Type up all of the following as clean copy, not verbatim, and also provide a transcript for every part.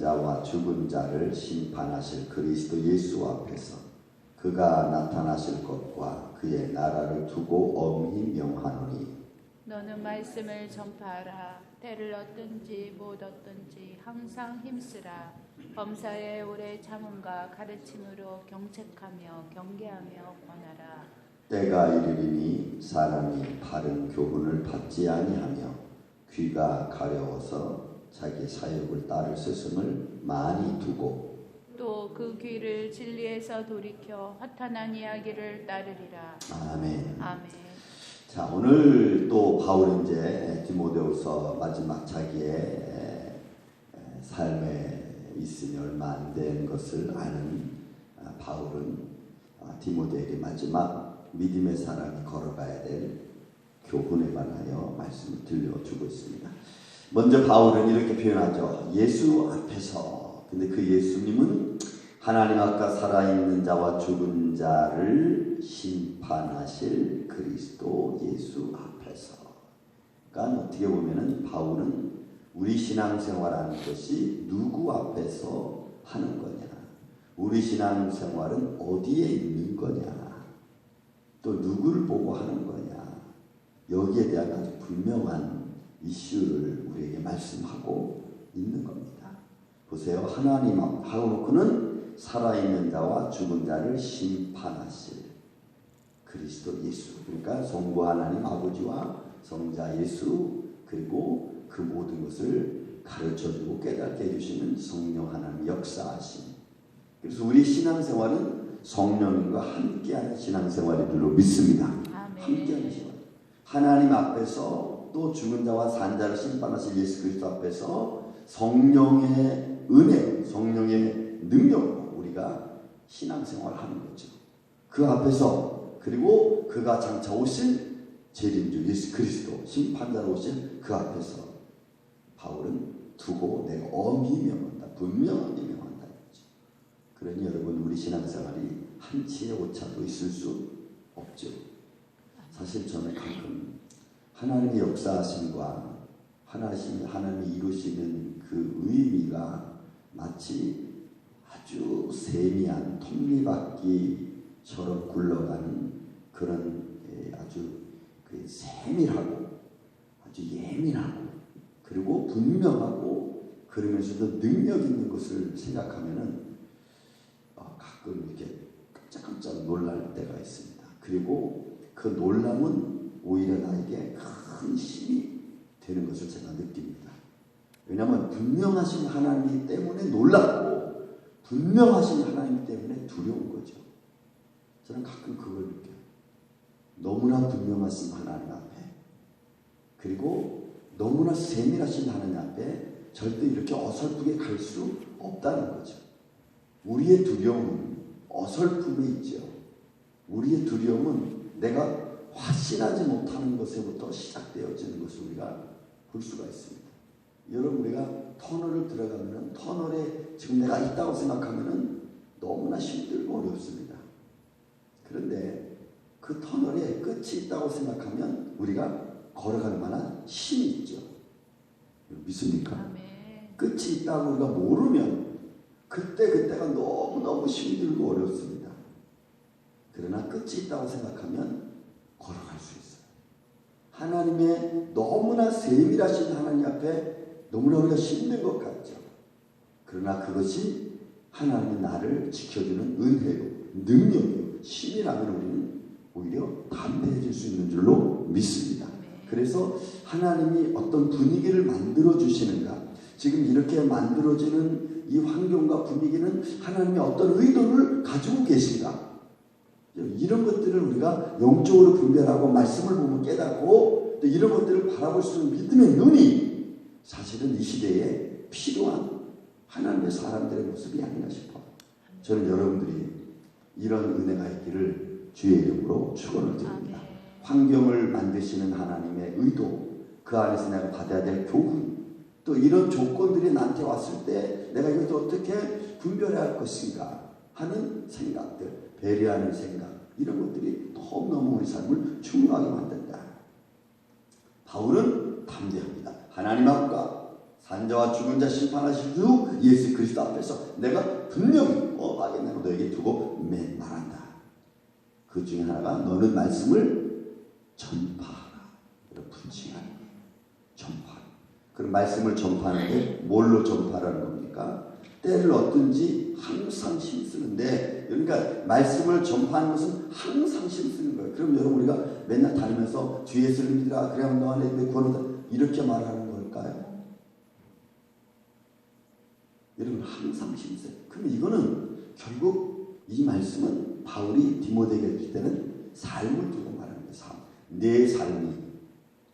자와 죽은 자를 심판하실 그리스도 예수 앞에서 그가 나타나실 것과 그의 나라를 두고 엄히 명하노니 너는 말씀을 전파하라. 때를 얻든지 못 얻든지 항상 힘쓰라. 범사에 오래 참음과 가르침으로 경책하며 경계하며 권하라. 때가 이르리니 사람이 바른 교훈을 받지 아니하며 귀가 가려워서 자기 사욕을 따를 스승을 많이 두고 또 그 귀를 진리에서 돌이켜 허탄한 이야기를 따르리라. 아멘. 아멘. 자, 오늘 또 바울은 이제 디모데후서 마지막 자기의 삶에 있으니 얼마 안 된 것을 아는 바울은 디모데에게 마지막 믿음의 사람이 걸어가야 될 교훈에 관하여 말씀을 들려주고 있습니다. 먼저 바울은 이렇게 표현하죠. 예수 앞에서. 근데 그 예수님은 하나님 앞과 살아있는 자와 죽은 자를 심판하실 그리스도 예수 앞에서. 그러니까 어떻게 보면은 바울은 우리 신앙생활하는 것이 누구 앞에서 하는 거냐, 우리 신앙생활은 어디에 있는 거냐, 또 누구를 보고 하는 거냐, 여기에 대한 아주 분명한 이슈를 우리에게 말씀하고 있는 겁니다. 보세요. 하나님 하고 놓고는 살아있는 자와 죽은 자를 심판하실 그리스도 예수. 그러니까 성부 하나님 아버지와 성자 예수, 그리고 그 모든 것을 가르쳐주고 깨닫게 해주시는 성령 하나님 역사하심. 그래서 우리 신앙생활은 성령님과 함께하는 신앙생활인 줄로 믿습니다. 함께하는 신앙. 하나님 앞에서 또 죽은 자와 산 자를 심판하실 예수 그리스도 앞에서 성령의 은혜, 성령의 능력으로 우리가 신앙생활을 하는 거죠. 그 앞에서, 그리고 그가 장차 오실 재림주 예수 그리스도 심판자로 오실 그 앞에서 바울은 두고 내가 엄히 명한다, 분명하게 명한다. 그러니 여러분, 우리 신앙생활이 한치의 오차도 있을 수 없죠. 사실 저는 가끔 하나님의 역사하심과 하나님이 이루시는 그 의미가 마치 아주 세미한 톱니바퀴처럼 굴러가는 그런 아주 세밀하고 아주 예민하고 그리고 분명하고 그러면서도 능력 있는 것을 생각하면은 가끔 이렇게 깜짝깜짝 놀랄 때가 있습니다. 그리고 그 놀람은 오히려 나에게 큰 힘이 되는 것을 제가 느낍니다. 왜냐하면 분명하신 하나님 때문에 놀랍고 분명하신 하나님 때문에 두려운 거죠. 저는 가끔 그걸 느껴요. 너무나 분명하신 하나님 앞에, 그리고 너무나 세밀하신 하나님 앞에 절대 이렇게 어설프게 갈 수 없다는 거죠. 우리의 두려움은 어설픔에 있죠. 우리의 두려움은 내가 확신하지 못하는 것에부터 시작되어지는 것을 우리가 볼 수가 있습니다. 여러분, 우리가 터널을 들어가면 터널에 지금 내가 있다고 생각하면 너무나 힘들고 어렵습니다. 그런데 그 터널에 끝이 있다고 생각하면 우리가 걸어갈 만한 힘이 있죠. 믿습니까? 아멘. 끝이 있다고 우리가 모르면 그때가 너무너무 힘들고 어렵습니다. 그러나 끝이 있다고 생각하면 걸어갈 수 있어요. 하나님의 너무나 세밀하신 하나님 앞에 너무나 우리가 힘든 것 같죠. 그러나 그것이 하나님이 나를 지켜주는 은혜로, 능력이요, 힘이라면 우리는 오히려 담대해질 수 있는 줄로 믿습니다. 그래서 하나님이 어떤 분위기를 만들어 주시는가, 지금 이렇게 만들어지는 이 환경과 분위기는 하나님이 어떤 의도를 가지고 계신가, 이런 것들을 우리가 영적으로 분별하고 말씀을 보면 깨닫고 또 이런 것들을 바라볼 수 있는 믿음의 눈이 사실은 이 시대에 필요한 하나님의 사람들의 모습이 아닌가 싶어요. 저는 여러분들이 이런 은혜가 있기를 주의 이름으로 축원을 드립니다. 환경을 만드시는 하나님의 의도, 그 안에서 내가 받아야 될 교훈, 또 이런 조건들이 나한테 왔을 때 내가 이것을 어떻게 분별해야 할 것인가 하는 생각들, 배려하는 생각, 이런 것들이 너무너무 우리 삶을 중요하게 만든다. 바울은 담대합니다. 하나님 앞과 산자와 죽은 자 심판하실 주 예수 그리스도 앞에서 내가 분명히 악에 내가 너에게 두고 말한다. 그 중에 하나가 너는 말씀을 전파하라. 분칭하는 거예요. 전파. 그럼 말씀을 전파하는데 뭘로 전파하라는 겁니까? 때를 얻든지 항상 힘쓰는데, 그러니까 말씀을 전파하는 것은 항상 힘쓰는 거예요. 그럼 여러분 우리가 맨날 다니면서 주 예수를 믿으라 그래야 너 안에 구원이다 이렇게 말하는 걸까요? 여러분 항상 힘써요. 그럼 이거는 결국 이 말씀은 바울이 디모데에게 했을 때는 삶을 두고 말하는 거예요.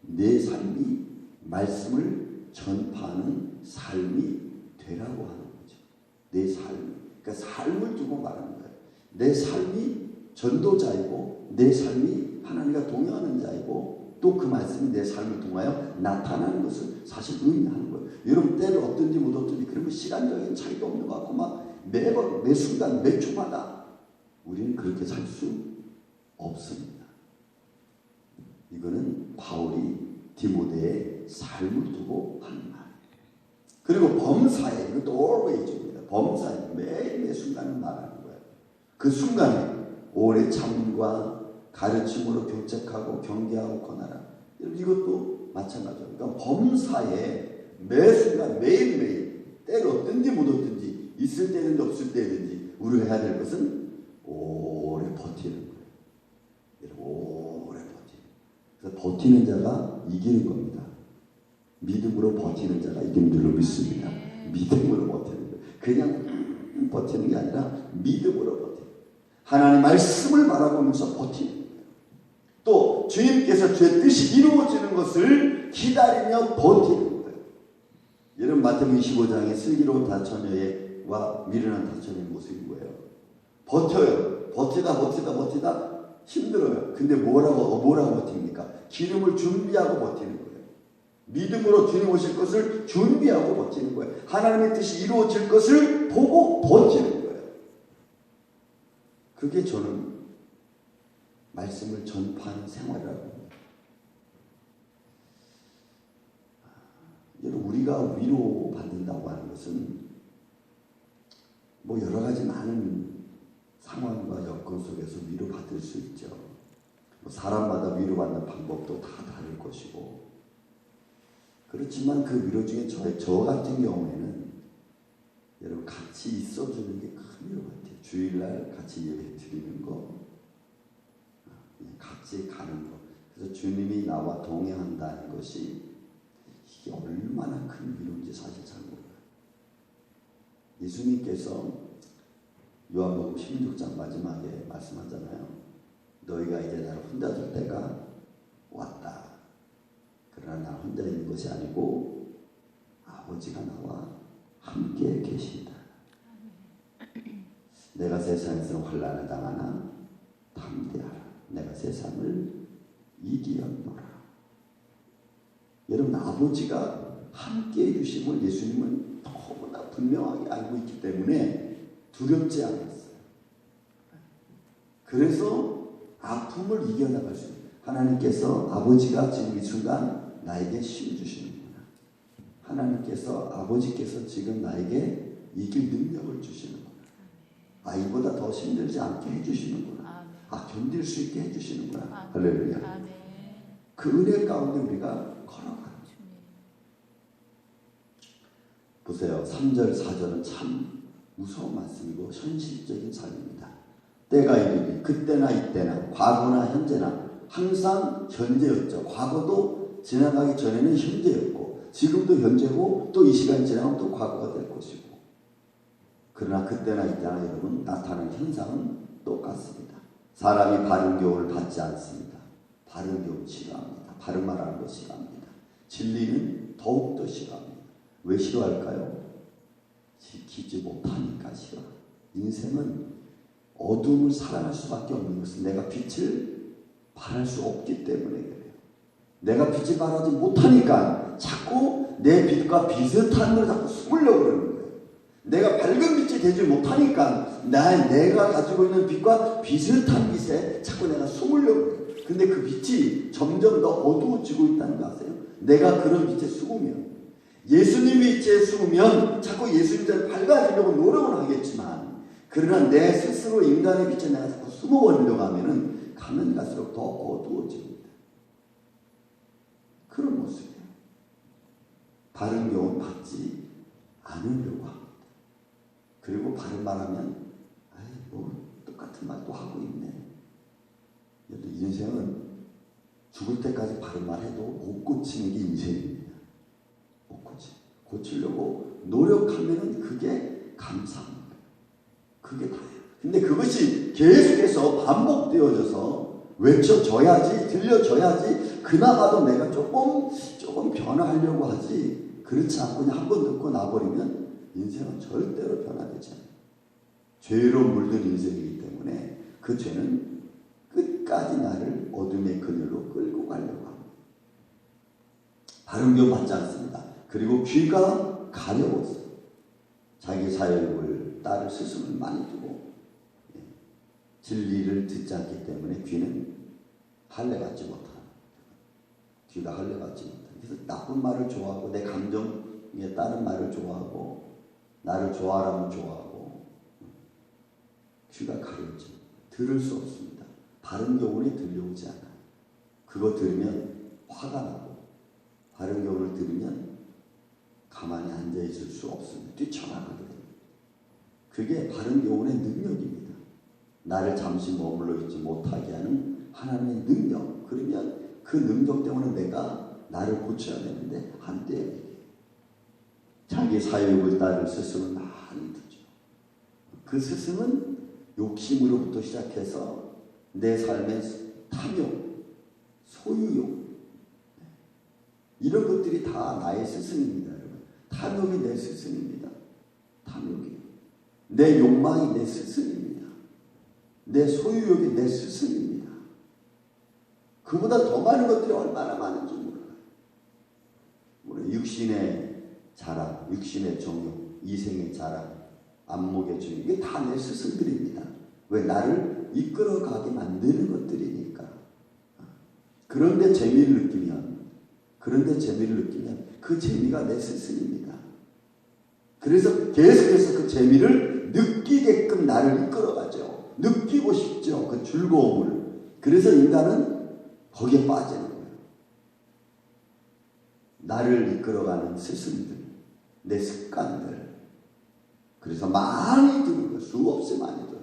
내 삶이 말씀을 전파하는 삶이 되라고 하는 거죠. 내 삶이. 그러니까 삶을 두고 말하는 거예요. 내 삶이 전도자이고 내 삶이 하나님과 동행하는 자이고 또 그 말씀이 내 삶을 통하여 나타나는 것을 사실 의미하는 거예요. 여러분 때를 얻든지 못 얻든지 그러면 시간적인 차이도 없는 것 같고 막 매번 매 순간 매 초마다 우리는 그렇게 살 수 없습니다. 이거는 바울이 디모데의 삶을 두고 하는 말이에요. 그리고 범사에 이것도 always입니다. 범사에 매 순간을 말하는 거예요. 그 순간에 오래 참음과 가르침으로 교책하고 경계하고 권하라. 이것도 마찬가지입니다. 그러니까 범사에 매 순간 매일매일 때를 얻든지 못 얻든지 있을 때든지 없을 때든지 우리가 해야 될 것은 오래 버티는 거예요. 오래 버티는. 그래서 버티는 자가 이기는 겁니다. 믿음으로 버티는 자가 이기는 줄로 믿습니다. 믿음으로 버티는 거예요. 그냥 버티는 게 아니라 믿음으로 버티는 거예요. 하나님 말씀을 바라보면서 버티는 거예요. 또 주님께서 주의 뜻이 이루어지는 것을 기다리며 버티는 거예요. 여러분 마태복음 25장의 슬기로운 다처녀와 미련한 다처녀의 모습이 뭐예요? 버텨요. 버티다 힘들어요. 근데 뭐라고 버팁니까? 기름을 준비하고 버티는 거예요. 믿음으로 주님 오실 것을 준비하고 버티는 거예요. 하나님의 뜻이 이루어질 것을 보고 버티는 거예요. 그게 저는 말씀을 전파하는 생활이라고 합니다. 여러분 우리가 위로받는다고 하는 것은 뭐 여러 가지 많은 상황과 여건 속에서 위로받을 수 있죠. 사람마다 위로받는 방법도 다 다를 것이고 그렇지만 그 위로 중에 저 같은 경우에는 여러분 같이 있어주는 게 큰 위로 같아요. 주일날 같이 예배 드리는 거 같이 가는 거. 그래서 주님이 나와 동행한다는 것이 이게 얼마나 큰 위로인지 사실 잘 몰라요. 예수님께서 요한복음 16장 마지막에 말씀하잖아요. 너희가 이제 나를 혼자 둘 때가 왔다. 그러나 나 혼자 있는 것이 아니고 아버지가 나와 함께 계신다. 내가 세상에서 환난을 당하나 담대하라. 내가 세상을 이기었노라. 여러분 아버지가 함께 해주심을 예수님은 너무나 분명하게 알고 있기 때문에 두렵지 않았어요. 그래서 아픔을 이겨나갈 수 있어요. 하나님께서 아버지가 지금 이 순간 나에게 힘 주시는구나. 하나님께서 아버지께서 지금 나에게 이길 능력을 주시는구나. 이보다 더 힘들지 않게 해주시는구나. 견딜 수 있게 해주시는구나. 할렐루야. 그 은혜 가운데 우리가 걸어가는 보세요. 3절 4절은 참 무서운 말씀이고 현실적인 삶입니다. 때가 이르니 그때나 이때나 과거나 현재나 항상 현재였죠. 과거도 지나가기 전에는 현재였고 지금도 현재고 또 이 시간이 지나면 또 과거가 될 것이고 그러나 그때나 이때나 여러분 나타나는 현상은 똑같습니다. 사람이 바른 교훈을 받지 않습니다. 바른 교훈 싫어합니다. 바른 말하는 거 싫어합니다. 진리는 더욱더 싫어합니다. 왜 싫어할까요? 지키지 못하니까 싫어. 인생은 어둠을 사랑할 수밖에 없는 것은 내가 빛을 발할 수 없기 때문에 그래요. 내가 빛을 발하지 못하니까 자꾸 내 빛과 비슷한 걸 자꾸 숨으려고 그러는 거예요. 내가 밝은 빛이 되지 못하니까 내가 가지고 있는 빛과 비슷한 빛에 자꾸 내가 숨으려고 그래요. 근데 그 빛이 점점 더 어두워지고 있다는 거 아세요? 내가 그런 빛에 숨으면 예수님 위치에 숨으면 자꾸 예수님을 밝아지려고 노력은 하겠지만, 그러나 내 스스로 인간의 빛에 내가 자꾸 숨어버리려고 하면은 가면 갈수록 더 어두워집니다. 그런 모습이에요. 바른 교훈 받지 않으려고 합니다. 그리고 바른 말하면 아이 뭐 똑같은 말도 하고 있네. 인생은 죽을 때까지 바른 말 해도 못 고치는 게 인생입니다. 못 고치려고 노력하면은 그게 감사한 거예요. 그게 다예요. 근데 그것이 계속해서 반복되어져서 외쳐져야지, 들려져야지, 그나마도 내가 조금 변화하려고 하지, 그렇지 않고 그냥 한 번 듣고 나버리면 인생은 절대로 변화되지 않아요. 죄로 물든 인생이기 때문에 그 죄는 끝까지 나를 어둠의 그늘로 끌고 가려고 합니다. 바른 교훈 받지 않습니다. 그리고 귀가 가려웠어요. 자기 사역을 딸을 스승을 많이 두고 진리를 듣지 않기 때문에 귀는 할례받지 못하는, 귀가 할례받지 못하는. 그래서 나쁜 말을 좋아하고 내 감정에 따른 말을 좋아하고 나를 좋아하라면 좋아하고 귀가 가려웠죠. 들을 수 없습니다. 바른 교훈이 들려오지 않아요. 그거 들으면 화가 나고 바른 교훈을 들으면 가만히 앉아있을 수 없습니다. 뛰쳐나가게 됩니다. 그게 바른 교훈의 능력입니다. 나를 잠시 머물러 있지 못하게 하는 하나님의 능력. 그러면 그 능력 때문에 내가 나를 고쳐야 되는데 안 돼요. 자기 사역을 따를 스승은 많이 듣죠. 그 스승은 욕심으로부터 시작해서 내 삶의 탐욕, 소유욕, 이런 것들이 다 나의 스승입니다. 여러분. 탐욕이 내 스승입니다. 탐욕이. 내 욕망이 내 스승입니다. 내 소유욕이 내 스승입니다. 그보다 더 많은 것들이 얼마나 많은지 몰라요. 우리 육신의 자랑, 육신의 정욕, 이생의 자랑, 안목의 정욕, 이게 다 내 스승들입니다. 왜? 나를 이끌어가게 만드는 것들이니까. 그런데 재미를 느끼면 그 재미가 내 스승입니다. 그래서 계속해서 그 재미를 느끼게끔 나를 이끌어가죠. 느끼고 싶죠. 그 즐거움을. 그래서 인간은 거기에 빠지는 거예요. 나를 이끌어가는 스승들, 내 습관들. 그래서 많이 들은 거예요. 수없이 많이 들어요.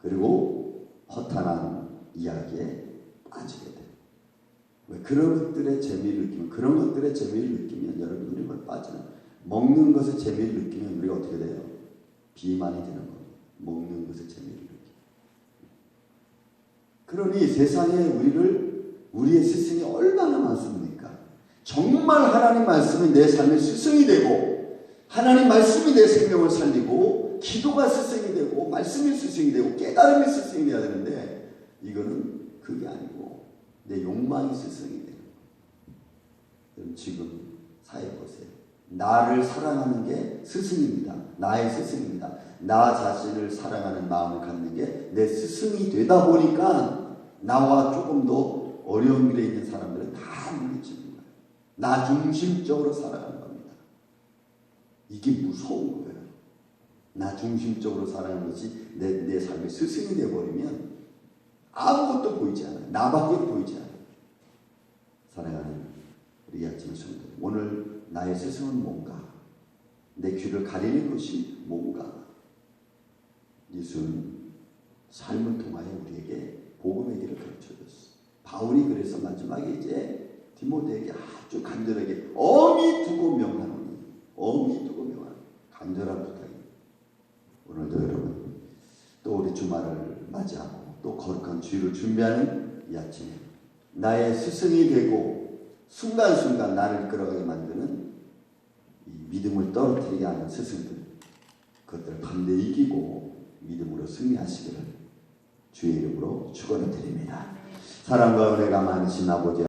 그리고 허탄한 이야기에 빠지게 돼요. 왜? 그런 것들의 재미를 느끼면 여러분들이 그걸 빠져요. 먹는 것의 재미를 느끼면 우리가 어떻게 돼요? 비만이 되는 겁니다. 먹는 것의 재미를 느끼면. 그러니 세상에 우리의 스승이 얼마나 많습니까? 정말 하나님 말씀이 내 삶의 스승이 되고, 하나님 말씀이 내 생명을 살리고, 기도가 스승이 되고, 말씀이 스승이 되고, 깨달음이 스승이 되어야 되는데, 이거는 그게 아니고 내 욕망이 스승이 되는 거예요. 여러분 지금 사회 보세요. 나를 사랑하는 게 스승입니다. 나의 스승입니다. 나 자신을 사랑하는 마음을 갖는 게 내 스승이 되다 보니까 나와 조금 더 어려운 길에 있는 사람들은 다 물리치는 거예요. 나 중심적으로 살아가는 겁니다. 이게 무서운 거예요. 나 중심적으로 살아가는 것이 내 삶의 스승이 되어버리면 아무것도 보이지 않아요. 나밖에 보이지 않아요. 사랑하는 우리 아침 성도들, 오늘 나의 스승은 뭔가? 내 귀를 가리는 것이 뭔가? 예수는 삶을 통하여 우리에게 복음의 길을 가르쳐줬어. 바울이 그래서 마지막에 이제 디모데에게 아주 간절하게 엄히 두고 명하노니, 엄히 두고 명하노니, 간절한 부탁입니다. 오늘도 여러분 또 우리 주말을 맞이하고 또 거룩한 주일을 준비하는 이 아침에 나의 스승이 되고 순간순간 나를 끌어가게 만드는 이 믿음을 떨어뜨리게 하는 스승들, 그것들을 반드시 이기고 믿음으로 승리하시기를 주의 이름으로 축원을 드립니다. 사랑과 은혜가 많으신 아버지